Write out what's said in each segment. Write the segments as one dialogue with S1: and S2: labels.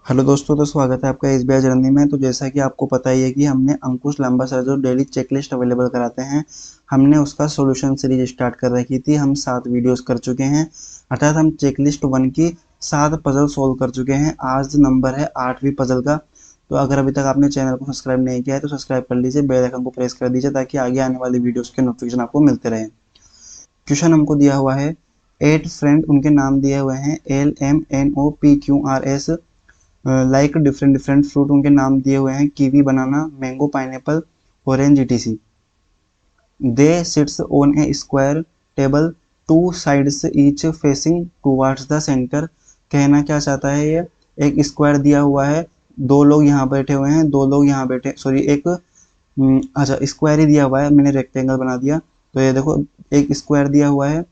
S1: Hello दोस्तों, तो स्वागत है आपका एसबीआई जर्नी में। तो जैसा कि आपको पता ही है कि हमने अंकुश लांबा सर जो डेली चेकलिस्ट अवेलेबल कराते हैं, हमने उसका सॉल्यूशन सीरीज स्टार्ट कर रखी थी। हम 7 वीडियोस कर चुके हैं, अर्थात हम चेकलिस्ट 1 की 7 पजल सोल्व कर चुके हैं। आज नंबर है 8वीं पजल का। तो अगर अभी तक आपने चैनल को सब्सक्राइब नहीं किया है तो सब्सक्राइब कर लीजिए, बेल आइकन को प्रेस कर दीजिए ताकि आगे आने वाली वीडियोस के नोटिफिकेशन आपको मिलते रहे। क्वेश्चन हमको दिया हुआ है 8 फ्रेंड, उनके नाम दिए हुए हैं LMNOPQRS, like different different fruit, उनके नाम दिए हुए हैं kiwi, banana, mango, pineapple, orange etc। They sits on A square table, two sides each facing towards the centre. कहना क्या चाहता है ये, एक स्क्वायर दिया हुआ है, दो लोग यहाँ बैठे हुए हैं, दो लोग यहाँ बैठे, सॉरी एक अच्छा स्क्वायर ही दिया हुआ है, मैंने रेक्टेंगल बना दिया। तो ये देखो, एक स्क्वायर दिया हुआ है,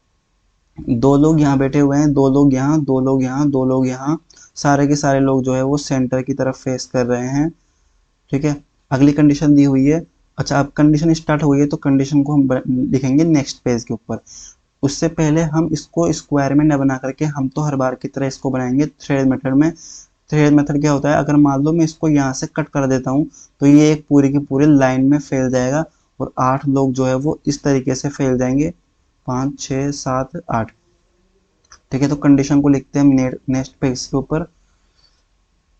S1: दो लोग यहाँ बैठे हुए हैं, दो लोग यहाँ, दो लोग यहाँ, दो लोग यहाँ, सारे के सारे लोग जो है वो सेंटर की तरफ फेस कर रहे हैं। ठीक है, अगली कंडीशन दी हुई है। अच्छा, अब कंडीशन स्टार्ट हुई है तो कंडीशन को हम लिखेंगे नेक्स्ट पेज के ऊपर। उससे पहले हम इसको स्क्वायर में न बना करके हम तो हर बार की तरह इसको बनाएंगे थ्रेड मेथड में। थ्रेड मेथड क्या होता है, अगर मान लो मैं इसको यहाँ से कट कर देता हूँ तो ये एक पूरी की पूरी लाइन में फैल जाएगा और 8 लोग जो है वो इस तरीके से फैल जाएंगे, 5 6 7 8। ठीक है, तो कंडीशन को लिखते हैं हम नेक्स्ट पेज के ऊपर।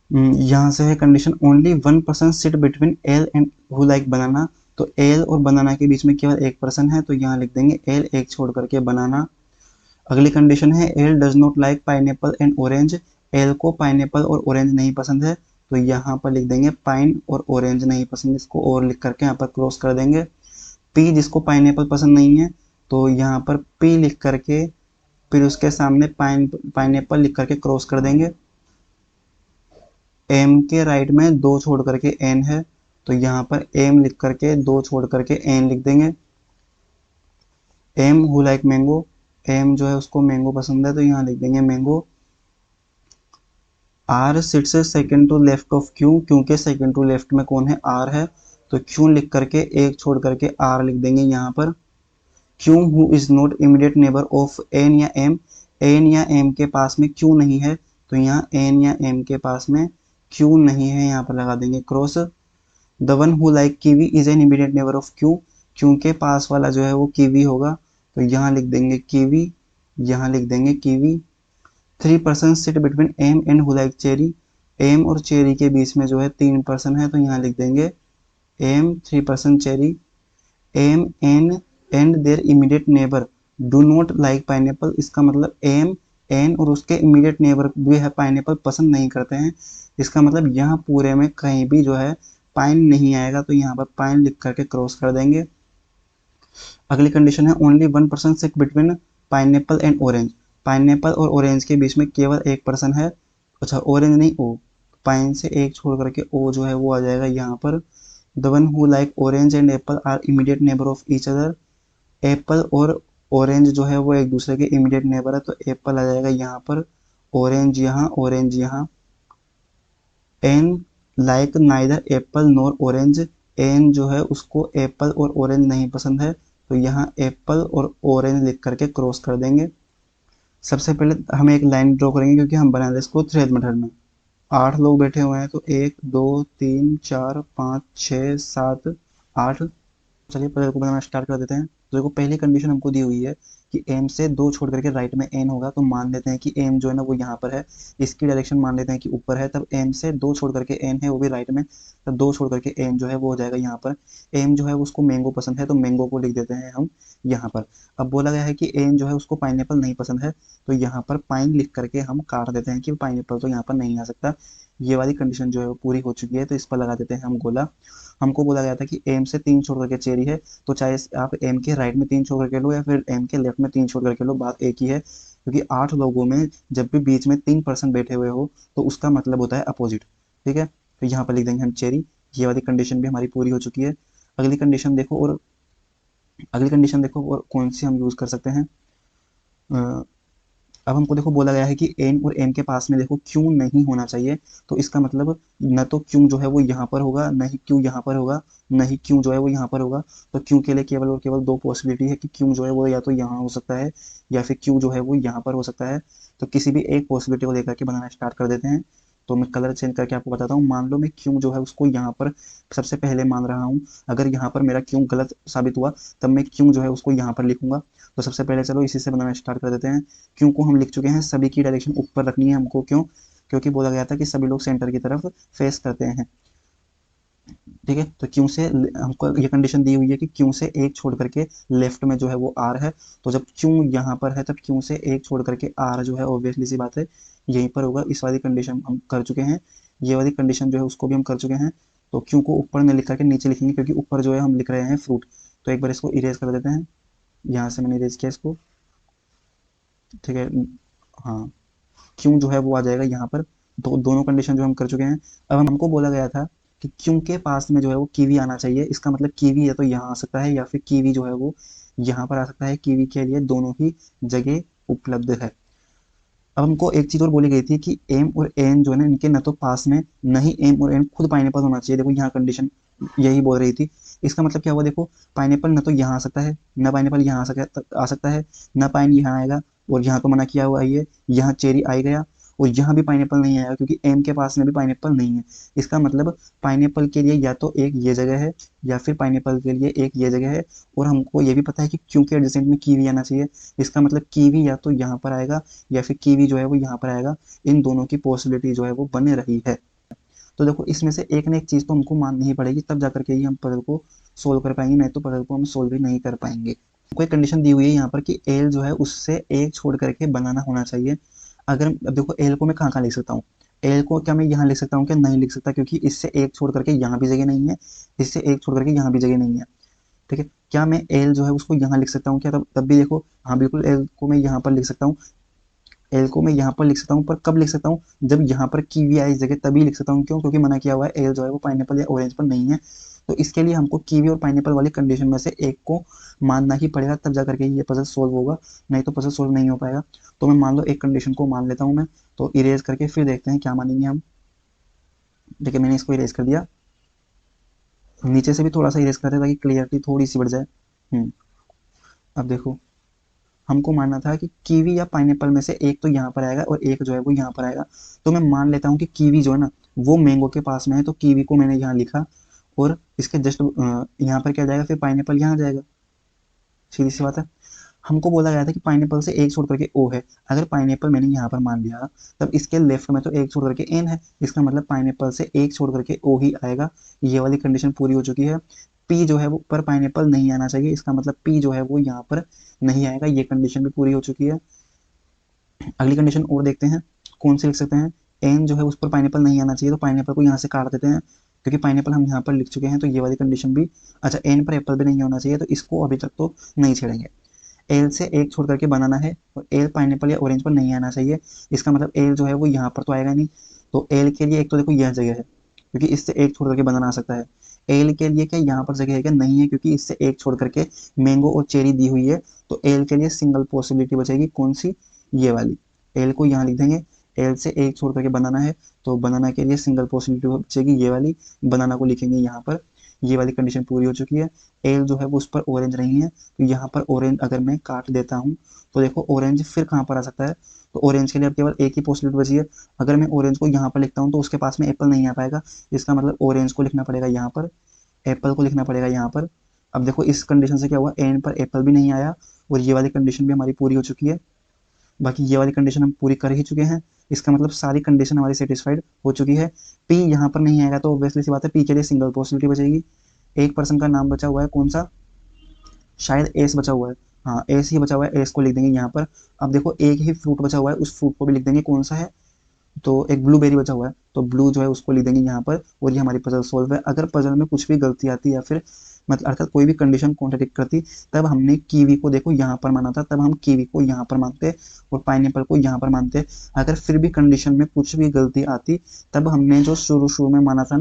S1: यहाँ से है condition, only 1 person sit between L and who like banana. तो एल और बनाना के बीच में केवल एक पर्सन है, तो यहाँ लिख देंगे एल, एक छोड़ करके बनाना। अगली कंडीशन है L does not like pineapple and orange. L को पाइनएप्पल और ऑरेंज नहीं पसंद है, तो यहाँ पर लिख देंगे पाइन और ऑरेंज नहीं पसंद, इसको और लिख करके यहाँ पर क्रॉस कर देंगे। पी, जिसको पाइनएप्पल पसंद नहीं है, तो यहाँ पर पी लिख करके फिर उसके सामने पाइनएप्पल लिख करके क्रॉस कर देंगे। एम के राइट में दो छोड़ करके एन है, तो यहाँ पर एम लिख करके दो छोड़ करके एन लिख देंगे। M who like mango, M जो है उसको मैंगो पसंद है, तो यहाँ लिख देंगे mango. R sits second to left of Q, क्योंकि सेकंड टू लेफ्ट में कौन है, आर है, तो क्यू लिख करके एक छोड़ करके आर लिख देंगे यहाँ पर। Q who is not immediate neighbour of N या एम, एन या एम के पास में क्यू नहीं है, तो यहाँ एन या एम के पास में क्यू नहीं है, यहाँ पर लगा देंगे cross. The one who like kiwi is an immediate neighbour of Q, Q के पास वाला जो है वो कीवी होगा, तो यहाँ लिख देंगे कीवी, यहाँ लिख देंगे kiwi. 3 person sit between M and who like cherry, M और चेरी के बीच में जो है 3 पर्सन है, तो यहाँ लिख देंगे M 3 person cherry. M N and their immediate neighbour do not like pineapple, इसका मतलब एम एन और उसके इमीडिएट नेबर भी है पाइनएप्पल पसंद नहीं करते हैं, इसका मतलब यहाँ पूरे में कहीं भी जो है पाइन नहीं आएगा, तो यहाँ पर पाइन लिख करके क्रॉस कर देंगे। अगली कंडीशन है only 1 person sit between pineapple and orange, pineapple और ऑरेंज के बीच में केवल एक पर्सन है, अच्छा ऑरेंज नहीं ओ, पाइन से एक छोड़ करके ओ जो है वो आ जाएगा यहाँ पर। The one who like orange and apple are immediate neighbour of each other, apple और ऑरेंज जो है वो एक दूसरे के इमीडिएट नेबर है, तो एप्पल आ जाएगा यहाँ पर, ऑरेंज यहाँ, ऑरेंज यहाँ। N like neither apple nor orange, N जो है उसको एप्पल और ऑरेंज नहीं पसंद है, तो यहाँ एप्पल और ऑरेंज लिख करके क्रॉस कर देंगे। सबसे पहले हम एक लाइन ड्रॉ करेंगे क्योंकि हम बना रहे इसको थ्रेड मेथड में। 8 लोग बैठे हुए हैं, तो 1 2 3 4 5 6 7 8। चलिए पहले को बनाना स्टार्ट कर देते हैं। तो देखो, पहली कंडीशन हमको दी हुई है कि एम से दो छोड़ करके राइट में एन होगा, तो मान लेते हैं कि एम जो है ना वो यहाँ पर है, इसकी डायरेक्शन मान लेते हैं कि ऊपर है, तब एम से दो छोड़ करके एन है वो भी राइट में, तब दो छोड़ करके एन जो है वो हो जाएगा यहाँ पर। एम जो है उसको मैंगो पसंद है, तो मैंगो को लिख देते हैं हम यहाँ पर। अब बोला गया है कि एन जो है उसको पाइनएप्पल नहीं पसंद है, तो यहाँ पर पाइन लिख करके हम काट देते हैं कि पाइनएप्पल तो यहाँ पर नहीं आ सकता। ये वाली कंडीशन जो है वो पूरी हो चुकी है, तो इस पर लगा देते हैं हम गोला। हमको बोला गया था कि एम से 3 छोड़ करके चेरी है, तो चाहे आप एम के राइट में 3 छोड़ करके लो या फिर एम के लेफ्ट में 3 छोड़ करके लो, बात एक ही है, क्योंकि 8 लोगों में जब भी बीच में 3 पर्सन बैठे हुए हो तो उसका मतलब होता है अपोजिट। ठीक है, तो यहाँ पर लिख देंगे हम चेरी। ये वाली कंडीशन भी हमारी पूरी हो चुकी है। अगली कंडीशन देखो, और अगली कंडीशन देखो और कौन सी हम यूज कर सकते हैं। अब हमको देखो बोला गया है कि एन और एम के पास में देखो क्यू नहीं होना चाहिए, तो इसका मतलब न तो क्यू जो है वो यहाँ पर होगा, न ही क्यू यहाँ पर होगा, न ही क्यू जो है वो यहाँ पर होगा। तो क्यू के लिए केवल और केवल दो पॉसिबिलिटी है कि क्यू जो है वो या तो यहाँ हो सकता है या फिर क्यू जो है वो यहाँ पर हो सकता है। तो किसी भी एक पॉसिबिलिटी को लेकर के बनाना स्टार्ट कर देते हैं। तो मैं कलर चेंज करके आपको बताता हूँ। मान लो मैं क्यों जो है उसको यहाँ पर सबसे पहले मान रहा हूँ। अगर यहाँ पर मेरा क्यों गलत साबित हुआ तब मैं क्यों जो है उसको यहाँ पर लिखूंगा। तो सबसे पहले चलो इसी से बनाना स्टार्ट कर देते हैं। क्यों को हम लिख चुके हैं, सभी की डायरेक्शन ऊपर रखनी है हमको। क्यों? क्योंकि बोला गया था कि सभी लोग सेंटर की तरफ फेस करते हैं। ठीक है, तो क्यों से हमको ये कंडीशन दी हुई है कि क्यों से एक छोड़ करके लेफ्ट में जो है वो आर है। तो जब क्यों यहाँ पर है तब क्यों से एक छोड़ करके आर जो है ऑब्वियसली सी बात है यहीं पर होगा। इस वाली कंडीशन हम कर चुके हैं, ये वाली कंडीशन जो है उसको भी हम कर चुके हैं। तो क्यों को ऊपर में लिख करके नीचे लिखेंगे, क्योंकि ऊपर जो है हम लिख रहे हैं फ्रूट। तो एक बार इसको इरेज कर देते हैं, यहाँ से मैंने इरेज किया इसको। ठीक है, हाँ, क्यों जो है वो आ जाएगा यहाँ पर। तो दोनों कंडीशन जो हम कर चुके हैं। अब हमको बोला गया था कि क्यों के पास में जो है वो कीवी आना चाहिए। इसका मतलब कीवी या तो यहाँ आ सकता है या फिर कीवी जो है वो यहाँ पर आ सकता है। कीवी के लिए दोनों ही जगह उपलब्ध है। अब हमको एक चीज और बोली गई थी कि एम और एन जो है ना इनके न तो पास में, न ही एम और एन खुद पाइनएप्पल होना चाहिए। देखो यहाँ कंडीशन यही बोल रही थी। इसका मतलब क्या हुआ, देखो पाइनएप्पल न तो यहाँ आ सकता है, न पाइनएप्पल यहाँ आ सकता है, न पाइन यहाँ आएगा। और यहाँ तो मना किया हुआ है ये, यहाँ चेरी आ गया। और यहाँ भी पाइनएप्पल नहीं आएगा क्योंकि एम के पास में भी पाइनएप्पल नहीं है। इसका मतलब पाइनएप्पल के लिए या तो एक ये जगह है या फिर पाइनएप्पल के लिए एक ये जगह है। और हमको ये भी पता है कि क्योंकि एडजेसेंट में कीवी आना चाहिए। इसका मतलब कीवी या तो यहाँ पर आएगा या फिर कीवी जो है वो यहाँ पर आएगा। इन दोनों की पॉसिबिलिटी जो है वो बन रही है। तो देखो इसमें से एक ना एक चीज तो हमको माननी ही पड़ेगी, तब जाकर के ही हम पजल को सोल्व कर पाएंगे, नहीं तो पजल को हम सोल्व ही नहीं कर पाएंगे। कोई कंडीशन दी हुई है यहाँ पर कि एल जो है उससे एक छोड़ करके बनाना होना चाहिए। अगर अब देखो एल को मैं कहाँ कहाँ लिख सकता हूँ। एल को क्या मैं यहाँ लिख सकता हूँ? क्या नहीं लिख सकता, क्योंकि इससे एक छोड़ करके यहाँ भी जगह नहीं है, इससे एक छोड़ करके यहाँ भी जगह नहीं है। ठीक है, क्या मैं एल जो है उसको यहाँ लिख सकता हूँ क्या? तब भी देखो, हाँ बिल्कुल, एल को मैं यहाँ पर लिख सकता हूँ। एल को मैं यहाँ पर लिख सकता हूँ, पर कब लिख सकता हूँ? जब यहाँ पर कीवी आई इस जगह तभी लिख सकता हूँ। क्यों? क्योंकि मना किया हुआ है एल जो है वो पाइनएप्पल या ऑरेंज पर नहीं है। तो इसके लिए हमको कीवी और पाइनएप्पल वाली कंडीशन में से एक को मानना ही पड़ेगा, तब जाकर के ये पजल सोल्व होगा, नहीं तो पजल सोल्व नहीं हो पाएगा। तो मैं मान लो एक कंडीशन को मान लेता हूँ मैं। तो इरेज करके फिर देखते हैं क्या मानेंगे हम। देखिए मैंने इसको इरेज कर दिया, नीचे से भी थोड़ा सा इरेज करते ताकि क्लियरिटी थोड़ी सी बढ़ जाए। अब देखो, हमको मानना था कि कीवी या पाइनएप्पल में से एक तो यहाँ पर आएगा और एक जो है वो यहाँ पर आएगा। तो मैं मान लेता हूँ कि कीवी जो है ना वो मैंगो के पास में है, तो कीवी को मैंने यहाँ लिखा। और इसके जस्ट यहाँ पर क्या जाएगा, फिर पाइनएप्पल यहाँ जाएगा। सीधी सी बात है। हमको बोला गया था कि पाइनएप्पल से एक छोड़ करके ओ है। अगर पाइनएप्पल मैंने यहाँ पर मान लिया तब इसके लेफ्ट में तो एक छोड़ करके एन है। इसका मतलब पाइनएप्पल से एक छोड़ करके ओ ही आएगा। ये वाली कंडीशन पूरी हो चुकी है। पी जो है वो पर पाइनएप्पल नहीं आना चाहिए। इसका मतलब पी जो है वो यहाँ पर नहीं आएगा। ये कंडीशन भी पूरी हो चुकी है। अगली कंडीशन और देखते हैं, कौन सी लिख सकते हैं। एन जो है उस पर पाइनएप्पल नहीं आना चाहिए, तो पाइनएप्पल को यहाँ से काट देते हैं क्योंकि पाइनएप्पल हम यहाँ पर लिख चुके हैं। तो ये वाली कंडीशन भी, अच्छा एन पर एप्पल भी नहीं होना चाहिए, तो इसको अभी तक तो नहीं छेड़ेंगे। एल से एक छोड़ करके बनाना है और एल पाइनएप्पल या ऑरेंज पर नहीं आना चाहिए। इसका मतलब एल जो है वो यहाँ पर तो आएगा नहीं। तो एल के लिए एक तो देखो यह जगह है क्योंकि इससे एक छोड़ करके बनाना आ सकता है। एल के लिए क्या यहाँ पर जगह है क्या? नहीं है, क्योंकि इससे एक छोड़ करके मैंगो और चेरी दी हुई है। तो एल के लिए सिंगल पॉसिबिलिटी बचेगी, कौन सी? ये वाली। एल को यहाँ लिख देंगे। एल से एक छोड़ करके बनाना है तो बनाना के लिए सिंगल पॉसिबिलिटी बचेगी ये वाली। बनाना को लिखेंगे यहाँ पर। ये वाली कंडीशन पूरी हो चुकी है। एल जो है वो उस पर ऑरेंज नहीं है, तो यहाँ पर ऑरेंज अगर मैं काट देता हूँ तो देखो ऑरेंज फिर कहाँ पर आ सकता है। तो ऑरेंज के लिए अब केवल एक ही पॉसिबिलिटी बची है। अगर मैं ऑरेंज को यहाँ पर लिखता हूँ तो उसके पास में एप्पल नहीं आ पाएगा। इसका मतलब ऑरेंज को लिखना पड़ेगा यहाँ पर, एप्पल को लिखना पड़ेगा यहाँ पर। अब देखो इस कंडीशन से क्या हुआ, एन पर एप्पल भी नहीं आया और ये वाली कंडीशन भी हमारी पूरी हो चुकी है। बाकी ये वाली कंडीशन हम पूरी कर ही चुके हैं। इसका मतलब सारी कंडीशन हमारी सेटिस्फाइड हो चुकी है। पी यहाँ पर नहीं आएगा तो ऑब्वियसली सी बात है पी के लिए सिंगल पॉसिबिलिटी बचेगी। एक पर्सन का नाम बचा हुआ है, कौन सा? शायद एस बचा हुआ है। हाँ एस ही बचा हुआ है, एस को लिख देंगे यहाँ पर। अब देखो एक ही फ्रूट बचा हुआ है, उस फ्रूट को भी लिख देंगे, कौन सा है? तो एक ब्लूबेरी बचा हुआ है, तो ब्लू जो है उसको लिख देंगे यहाँ पर। और ये हमारी पजल सोल्व है। अगर पजल में कुछ भी गलती आती या फिर मतलब अर्थात कोई भी कंडीशन कॉन्ट्रडिक्ट करती, तब हमने कीवी को देखो यहाँ पर माना था, तब हम कीवी को यहाँ पर मानते और पाइनएप्पल को यहाँ पर मानते। अगर फिर भी कंडीशन में कुछ भी गलती आती तब हमने जो शुरू शुरू में माना था